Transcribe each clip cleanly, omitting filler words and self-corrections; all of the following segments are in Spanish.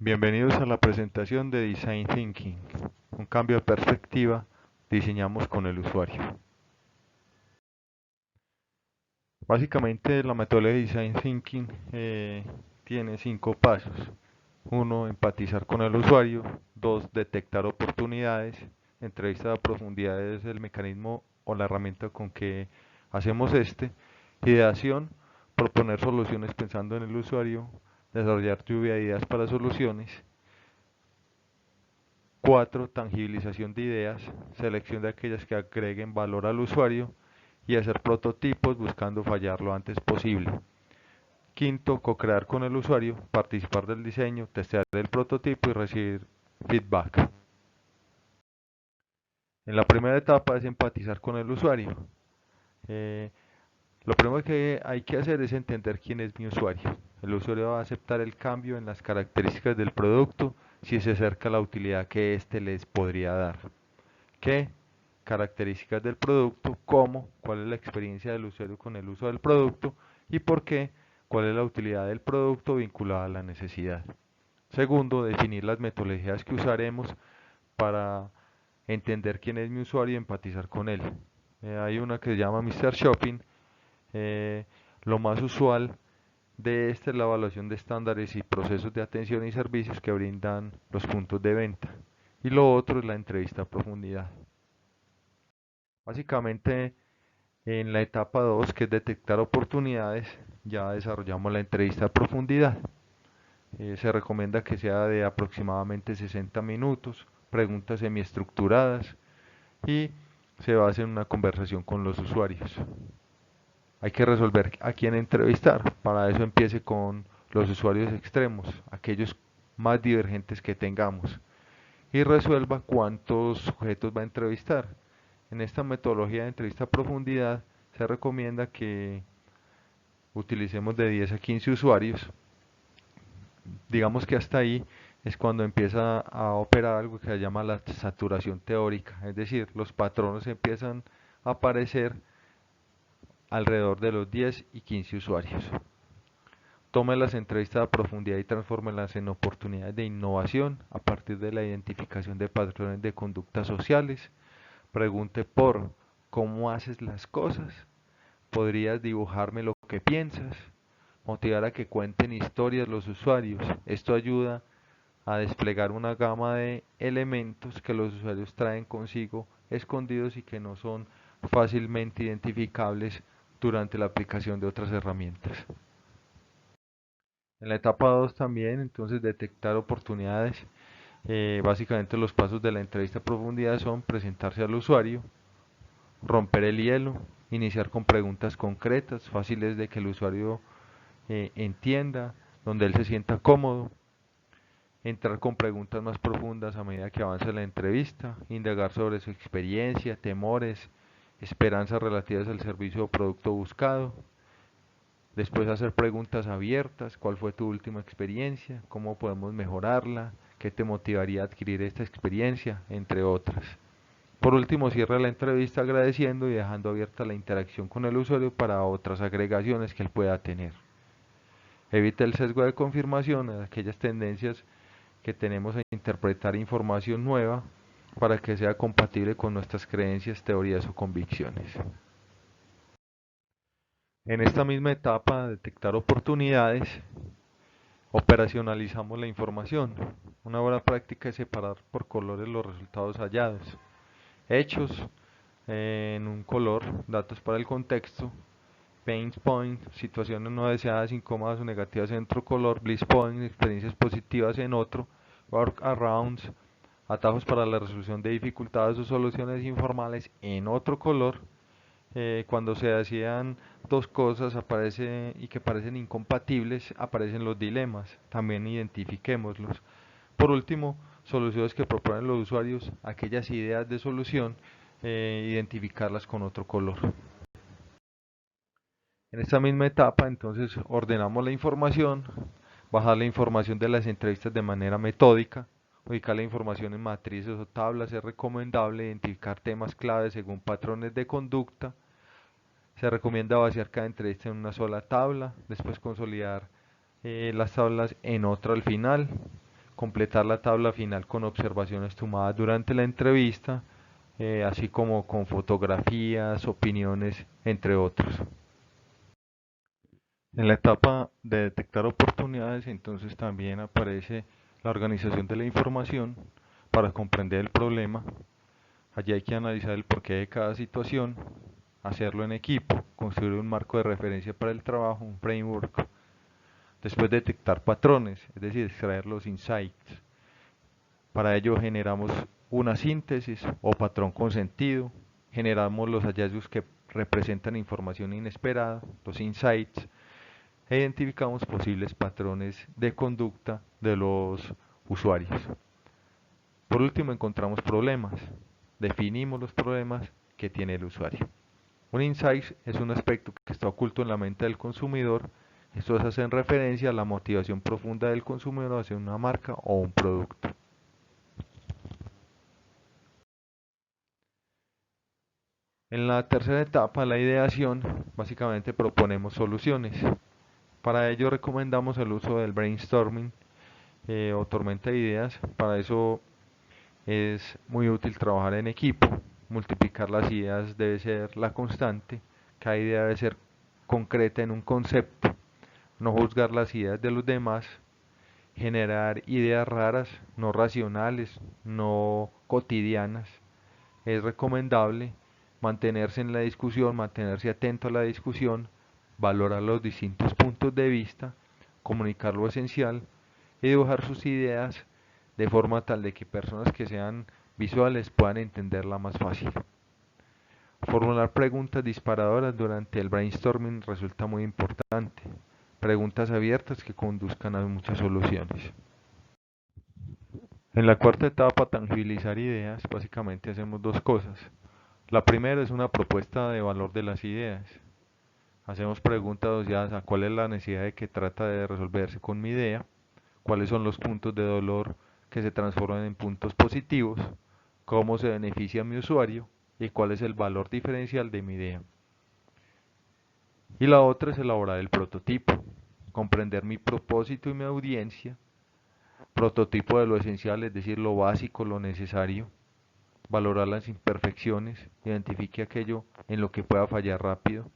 Bienvenidos a la presentación de Design Thinking, un cambio de perspectiva, diseñamos con el usuario. Básicamente la metodología de Design Thinking tiene 5 pasos. 1. Empatizar con el usuario. 2. Detectar oportunidades. Entrevista a profundidad es el mecanismo o la herramienta con que hacemos este. Ideación, proponer soluciones pensando en el usuario. Desarrollar lluvia de ideas para soluciones. 4. Tangibilización de ideas, selección de aquellas que agreguen valor al usuario y hacer prototipos buscando fallar lo antes posible. Quinto, co-crear con el usuario, participar del diseño, testear el prototipo y recibir feedback. En la primera etapa es empatizar con el usuario. Eh, lo primero que hay que hacer es entender quién es mi usuario. El usuario va a aceptar el cambio en las características del producto si se acerca a la utilidad que éste les podría dar. ¿Qué? Características del producto, cómo, cuál es la experiencia del usuario con el uso del producto y por qué, cuál es la utilidad del producto vinculada a la necesidad. Segundo, definir las metodologías que usaremos para entender quién es mi usuario y empatizar con él. Hay una que se llama Mr. Shopping. Lo más usual de esta es la evaluación de estándares y procesos de atención y servicios que brindan los puntos de venta. Y lo otro es la entrevista a profundidad. Básicamente, en la etapa 2, que es detectar oportunidades, ya desarrollamos la entrevista a profundidad. Se recomienda que sea de aproximadamente 60 minutos, preguntas semiestructuradas y se basa en una conversación con los usuarios. Hay que resolver a quién entrevistar. Para eso empiece con los usuarios extremos, aquellos más divergentes que tengamos, y resuelva cuántos sujetos va a entrevistar. En esta metodología de entrevista a profundidad se recomienda que utilicemos de 10 a 15 usuarios. Digamos que hasta ahí es cuando empieza a operar algo que se llama la saturación teórica, es decir, los patrones empiezan a aparecer alrededor de los 10 y 15 usuarios. Tome las entrevistas a profundidad y transfórmelas en oportunidades de innovación a partir de la identificación de patrones de conductas sociales. Pregunte por cómo haces las cosas. ¿Podrías dibujarme lo que piensas? Motivar a que cuenten historias los usuarios. Esto ayuda a desplegar una gama de elementos que los usuarios traen consigo escondidos y que no son fácilmente identificables durante la aplicación de otras herramientas. En la etapa 2 también, entonces, detectar oportunidades. Básicamente los pasos de la entrevista a profundidad son presentarse al usuario, romper el hielo, iniciar con preguntas concretas, fáciles de que el usuario entienda, donde él se sienta cómodo, entrar con preguntas más profundas a medida que avanza la entrevista, indagar sobre su experiencia, temores, esperanzas relativas al servicio o producto buscado, después hacer preguntas abiertas, ¿cuál fue tu última experiencia? ¿Cómo podemos mejorarla? ¿Qué te motivaría a adquirir esta experiencia? Entre otras. Por último, cierra la entrevista agradeciendo y dejando abierta la interacción con el usuario para otras agregaciones que él pueda tener. Evita el sesgo de confirmación, aquellas tendencias que tenemos a interpretar información nueva para que sea compatible con nuestras creencias, teorías o convicciones. En esta misma etapa, detectar oportunidades, operacionalizamos la información. Una buena práctica es separar por colores los resultados hallados. Hechos en un color, datos para el contexto, pain point, situaciones no deseadas, incómodas o negativas en otro color, bliss point, experiencias positivas en otro, workarounds, atajos para la resolución de dificultades o soluciones informales en otro color. Cuando se hacían dos cosas aparece, y que parecen incompatibles, aparecen los dilemas, también identifiquémoslos. Por último, soluciones que proponen los usuarios, aquellas ideas de solución, identificarlas con otro color. En esta misma etapa, entonces, ordenamos la información, bajar la información de las entrevistas de manera metódica, ubicar la información en matrices o tablas, es recomendable identificar temas clave según patrones de conducta. Se recomienda vaciar cada entrevista en una sola tabla, después consolidar las tablas en otra al final, completar la tabla final con observaciones tomadas durante la entrevista, así como con fotografías, opiniones, entre otros. En la etapa de detectar oportunidades, entonces también aparece la organización de la información para comprender el problema. Allí hay que analizar el porqué de cada situación, hacerlo en equipo, construir un marco de referencia para el trabajo, un framework. Después detectar patrones, es decir, extraer los insights. Para ello generamos una síntesis o patrón con sentido, generamos los hallazgos que representan información inesperada, los insights, e identificamos posibles patrones de conducta de los usuarios. Por último, encontramos problemas, definimos los problemas que tiene el usuario. Un insight es un aspecto que está oculto en la mente del consumidor. Estos hacen referencia a la motivación profunda del consumidor hacia una marca o un producto. En la tercera etapa, la ideación, básicamente proponemos soluciones. Para ello recomendamos el uso del brainstorming o tormenta de ideas. Para eso es muy útil trabajar en equipo. Multiplicar las ideas debe ser la constante. Cada idea debe ser concreta en un concepto. No juzgar las ideas de los demás. Generar ideas raras, no racionales, no cotidianas. Es recomendable mantenerse en la discusión, mantenerse atento a la discusión, valorar los distintos puntos de vista, comunicar lo esencial y dibujar sus ideas de forma tal de que personas que sean visuales puedan entenderla más fácil. Formular preguntas disparadoras durante el brainstorming resulta muy importante. Preguntas abiertas que conduzcan a muchas soluciones. En la cuarta etapa, tangibilizar ideas, básicamente hacemos dos cosas. La primera es una propuesta de valor de las ideas. Hacemos preguntas asociadas a cuál es la necesidad de que trata de resolverse con mi idea, cuáles son los puntos de dolor que se transforman en puntos positivos, cómo se beneficia a mi usuario y cuál es el valor diferencial de mi idea. Y la otra es elaborar el prototipo, comprender mi propósito y mi audiencia, prototipo de lo esencial, es decir, lo básico, lo necesario, valorar las imperfecciones, identifique aquello en lo que pueda fallar rápido,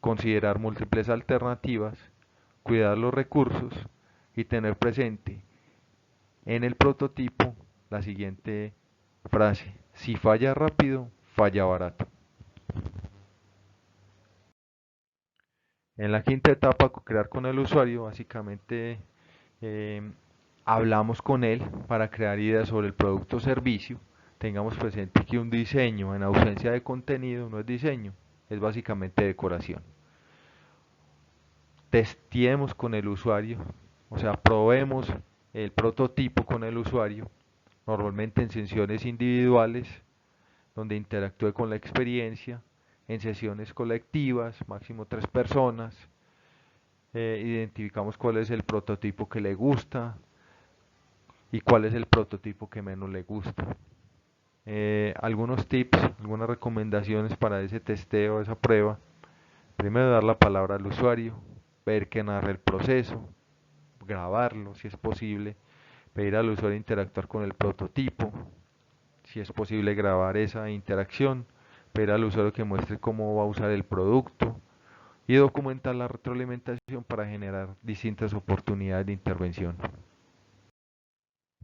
considerar múltiples alternativas, cuidar los recursos y tener presente en el prototipo la siguiente frase: si falla rápido, falla barato. En la quinta etapa, crear con el usuario, básicamente eh, hablamos con él para crear ideas sobre el producto o servicio. Tengamos presente que un diseño en ausencia de contenido no es diseño, es básicamente decoración. Testiemos con el usuario, o sea, probemos el prototipo con el usuario, normalmente en sesiones individuales, donde interactúe con la experiencia, en sesiones colectivas, máximo 3 personas. Identificamos cuál es el prototipo que le gusta y cuál es el prototipo que menos le gusta. Algunos tips, algunas recomendaciones para ese testeo, esa prueba. Primero, dar la palabra al usuario, ver que narre el proceso, grabarlo si es posible, pedir al usuario interactuar con el prototipo, si es posible grabar esa interacción, pedir al usuario que muestre cómo va a usar el producto y documentar la retroalimentación para generar distintas oportunidades de intervención.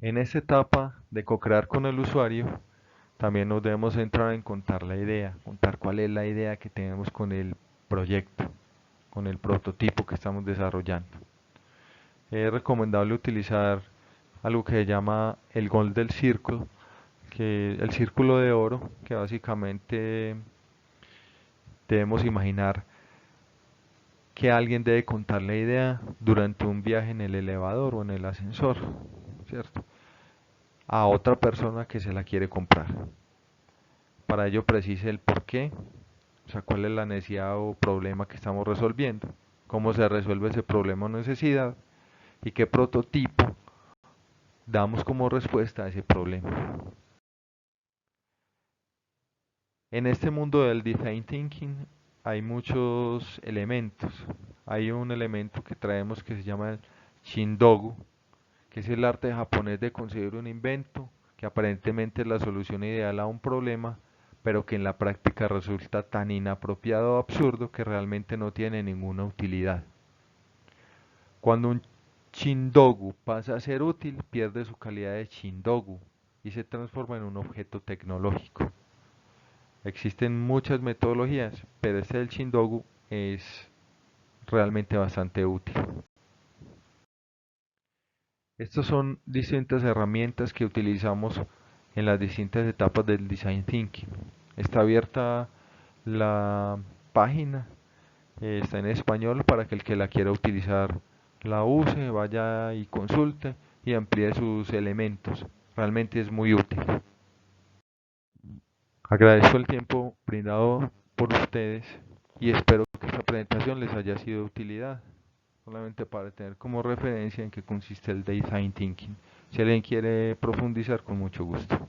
En esta etapa de co-crear con el usuario, también nos debemos centrar en contar la idea, contar cuál es la idea que tenemos con el proyecto, con el prototipo que estamos desarrollando. Es recomendable utilizar algo que se llama el Golden Circle, que el círculo de oro, que básicamente debemos imaginar que alguien debe contar la idea durante un viaje en el elevador o en el ascensor, ¿cierto? A otra persona que se la quiere comprar. Para ello precise el por qué, o sea, cuál es la necesidad o problema que estamos resolviendo, cómo se resuelve ese problema o necesidad y qué prototipo damos como respuesta a ese problema. En este mundo del design thinking hay muchos elementos. Hay un elemento que traemos que se llama el Shindogu, que es el arte japonés de conseguir un invento que aparentemente es la solución ideal a un problema, pero que en la práctica resulta tan inapropiado o absurdo que realmente no tiene ninguna utilidad. Cuando un chindogu pasa a ser útil, pierde su calidad de chindogu y se transforma en un objeto tecnológico. Existen muchas metodologías, pero este del chindogu es realmente bastante útil. Estas son distintas herramientas que utilizamos en las distintas etapas del design thinking. Está abierta la página, está en español para que el que la quiera utilizar la use, vaya y consulte y amplíe sus elementos. Realmente es muy útil. Agradezco el tiempo brindado por ustedes y espero que esta presentación les haya sido de utilidad, solamente para tener como referencia en qué consiste el design thinking. Si alguien quiere profundizar, con mucho gusto.